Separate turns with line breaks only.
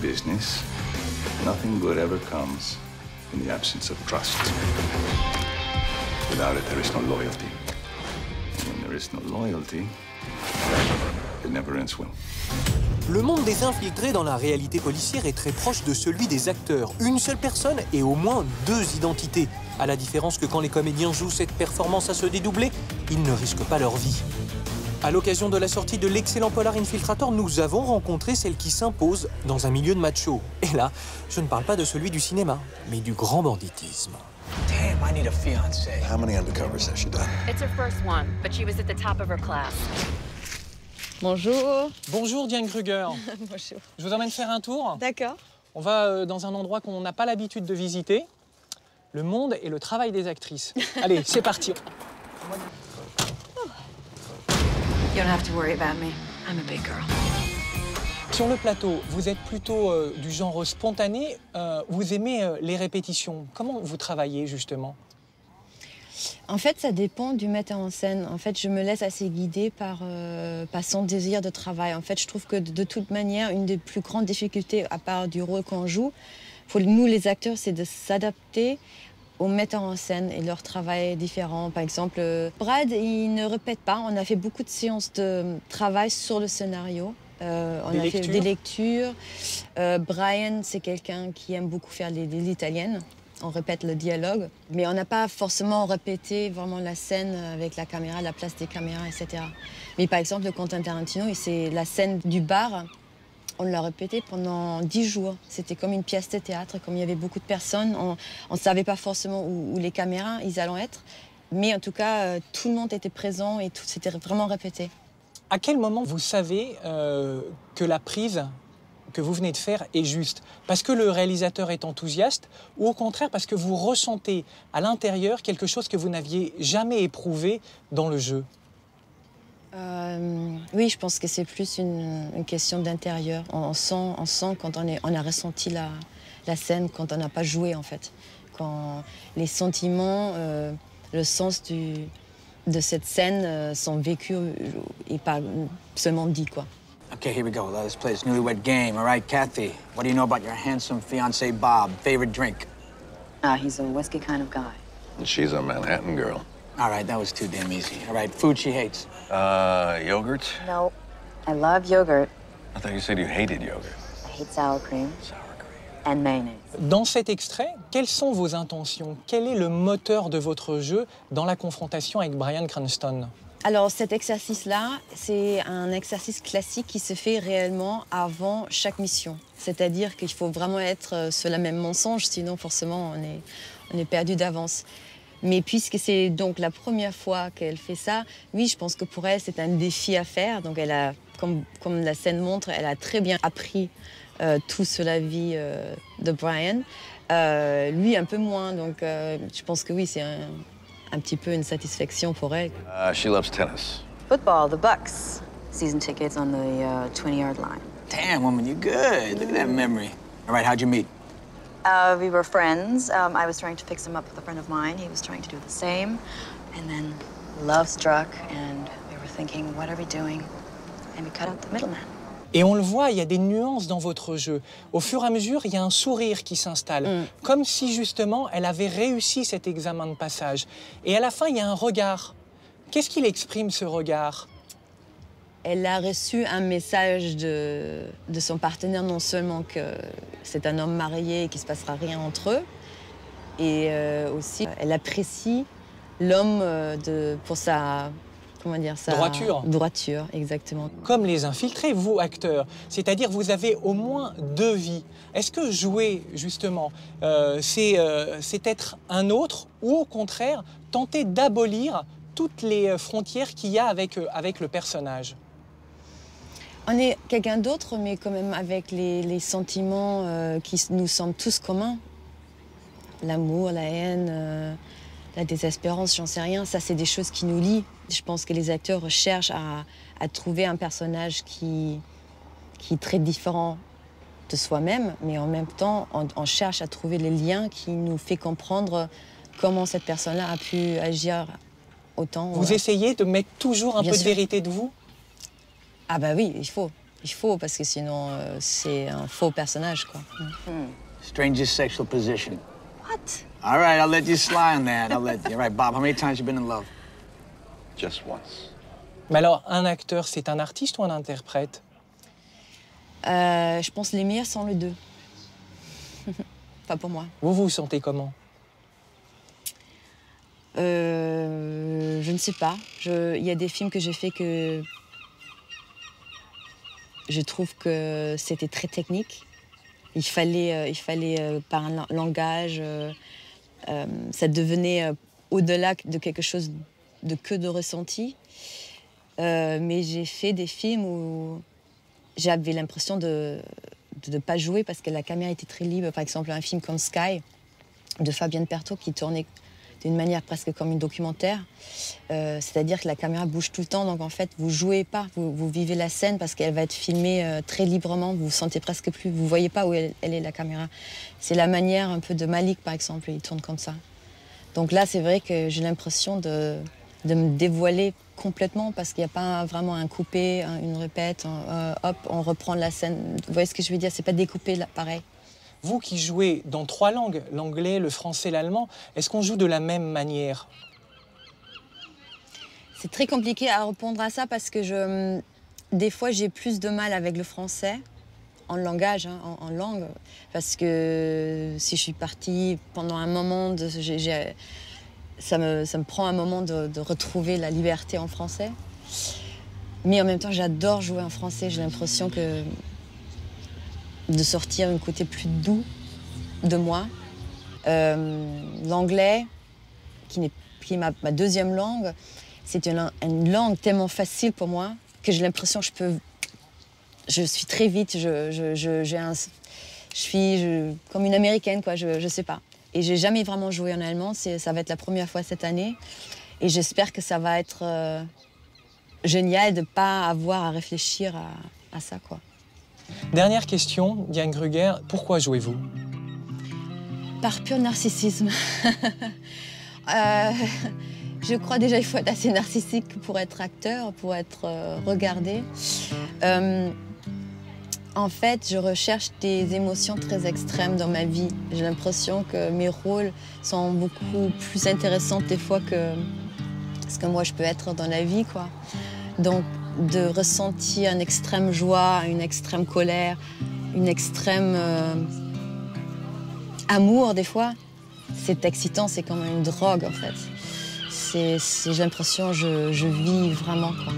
business, nothing good ever comes in the absence of trust. Without it, there is no loyalty. And when there is no loyalty, it never ends well.
Le monde des infiltrés dans la réalité policière est très proche de celui des acteurs. Une seule personne et au moins deux identités. À la différence que quand les comédiens jouent cette performance à se dédoubler, ils ne risquent pas leur vie. À l'occasion de la sortie de l'excellent polar Infiltrator, nous avons rencontré celle qui s'impose dans un milieu de macho. Et là, je ne parle pas de celui du cinéma, mais du grand banditisme.
Damn, I need a fiancée.
How many undercovers has she done?
It's her first one, but she was at the top of her class.
Bonjour.
Bonjour Diane Kruger.
Bonjour.
Je vous emmène faire un tour.
D'accord.
On va dans un endroit qu'on n'a pas l'habitude de visiter. Le monde et le travail des actrices. Allez, c'est parti.
You don't have to worry about me. I'm a big girl.
Sur le plateau, vous êtes plutôt du genre spontané. Vous aimez les répétitions. Comment vous travaillez justement?
En fait, ça dépend du metteur en scène. En fait, je me laisse assez guider par son désir de travail. En fait, je trouve que de toute manière, une des plus grandes difficultés, à part du rôle qu'on joue, pour nous les acteurs, c'est de s'adapter aux metteurs en scène et leur travail différent. Par exemple, Brad, il ne répète pas. On a fait beaucoup de séances de travail sur le scénario. On a fait des lectures. Brian, c'est quelqu'un qui aime beaucoup faire des l'italienne. On répète le dialogue, mais on n'a pas forcément répété vraiment la scène avec la caméra, la place des caméras, etc. Mais par exemple, le Quentin Tarantino, c'est la scène du bar. On l'a répété pendant 10 jours. C'était comme une pièce de théâtre, comme il y avait beaucoup de personnes. On ne savait pas forcément où les caméras ils allaient être. Mais en tout cas, tout le monde était présent et tout c'était vraiment répété.
À quel moment vous savez que la prise que vous venez de faire est juste? Parce que le réalisateur est enthousiaste ou au contraire parce que vous ressentez à l'intérieur quelque chose que vous n'aviez jamais éprouvé dans le jeu?
Oui, je pense que c'est plus une question d'intérieur. On sent quand on a ressenti la scène, quand on n'a pas joué en fait. Quand les sentiments, le sens de cette scène sont vécus et pas seulement dit quoi.
Okay, here we go. Let's play this newlywed game. All right, Kathy, what do you know about your handsome fiancé, Bob? Favorite drink?
He's a whiskey kind of guy.
And she's a Manhattan girl.
All right, that was too damn easy. All right, food she hates.
Yogurt?
No, I love yogurt.
I thought you said you hated yogurt.
I hate sour cream
Sour cream.
and mayonnaise.
Dans cet extrait, quelles sont vos intentions? Quel est le moteur de votre jeu dans la confrontation avec Bryan Cranston?
Alors cet exercice-là, c'est un exercice classique qui se fait réellement avant chaque mission. C'est-à-dire qu'il faut vraiment être sur la même mensonge, sinon forcément on est perdu d'avance. Mais puisque c'est donc la première fois qu'elle fait ça, oui, je pense que pour elle, c'est un défi à faire. Donc elle a, comme la scène montre, elle a très bien appris tout sur la vie de Bryan. Lui, un peu moins. Donc je pense que oui, c'est un petit peu une satisfaction pour elle.
She loves tennis.
Football, the Bucks. Season tickets on the 20-yard line.
Damn, woman, you good. Look at that memory. All right, how'd you meet?
We were friends. I was trying to fix him up with a friend of mine. He was trying to do the same. And then love struck, and we were thinking, what are we doing? And we cut out the middleman.
Et on le voit, il y a des nuances dans votre jeu. Au fur et à mesure, il y a un sourire qui s'installe. Comme si, justement, elle avait réussi cet examen de passage. Et à la fin, il y a un regard. Qu'est-ce qu'il exprime, ce regard?
Elle a reçu un message de son partenaire, non seulement que c'est un homme marié et qu'il ne se passera rien entre eux, et aussi, elle apprécie l'homme pour sa... Comment dire ça?
Droiture.
Droiture, exactement.
Comme les infiltrés, vous, acteurs, c'est-à-dire vous avez au moins deux vies. Est-ce que jouer, justement, c'est être un autre ou au contraire tenter d'abolir toutes les frontières qu'il y a avec le personnage?
On est quelqu'un d'autre, mais quand même avec les sentiments qui nous semblent tous communs. L'amour, la haine, la désespérance, j'en sais rien. Ça, c'est des choses qui nous lient. Je pense que les acteurs cherchent à trouver un personnage qui est très différent de soi-même, mais en même temps, on cherche à trouver les liens qui nous fait comprendre comment cette personne-là a pu agir autant.
Vous essayez de mettre toujours un peu de vérité de vous?
Ah bah oui, il faut. Il faut, parce que sinon, c'est un faux personnage, quoi.
Strangest sexual position.
What?
All right, I'll let you slide on that. I'll let you. All right, Bob, how many times you been in love?
Just once.
Mais alors, un acteur, c'est un artiste ou un interprète?
Je pense les meilleurs sont les deux. Pas pour moi.
Vous vous sentez comment?
Je ne sais pas. Il y a des films que j'ai faits que je trouve que c'était très technique. Il fallait par un langage, ça devenait au-delà de quelque chose de ressenti. Mais j'ai fait des films où j'avais l'impression de ne pas jouer parce que la caméra était très libre. Par exemple, un film comme Sky de Fabienne Pertot qui tournait d'une manière presque comme une documentaire. C'est-à-dire que la caméra bouge tout le temps, donc en fait, vous jouez pas, vous vivez la scène parce qu'elle va être filmée très librement, vous sentez presque plus, vous voyez pas où elle est, la caméra. C'est la manière un peu de Malik, par exemple, il tourne comme ça. Donc là, c'est vrai que j'ai l'impression de me dévoiler complètement parce qu'il n'y a pas vraiment un coupé, une répète, hop, on reprend la scène. Vous voyez ce que je veux dire? C'est pas découpé, là, pareil.
Vous qui jouez dans 3 langues, l'anglais, le français, l'allemand, est-ce qu'on joue de la même manière?
C'est très compliqué à répondre à ça parce que des fois, j'ai plus de mal avec le français, en langage, hein, en langue, parce que si je suis partie pendant un moment, ça me prend un moment de retrouver la liberté en français. Mais en même temps, j'adore jouer en français. J'ai l'impression de sortir un côté plus doux de moi. L'anglais, qui est ma deuxième langue, c'est une langue tellement facile pour moi que j'ai l'impression que je suis très vite, je suis comme une américaine, quoi, je sais pas. Et j'ai jamais vraiment joué en allemand, ça va être la première fois cette année. Et j'espère que ça va être génial de ne pas avoir à réfléchir à ça, quoi.
Dernière question, Diane Kruger, pourquoi jouez-vous?
Par pur narcissisme. Je crois déjà qu'il faut être assez narcissique pour être acteur, pour être regardé. En fait, je recherche des émotions très extrêmes dans ma vie. J'ai l'impression que mes rôles sont beaucoup plus intéressants des fois que ce que moi je peux être dans la vie, quoi. Donc, de ressentir une extrême joie, une extrême colère, une extrême amour des fois, c'est excitant, c'est comme une drogue en fait. J'ai l'impression que je vis vraiment, quoi.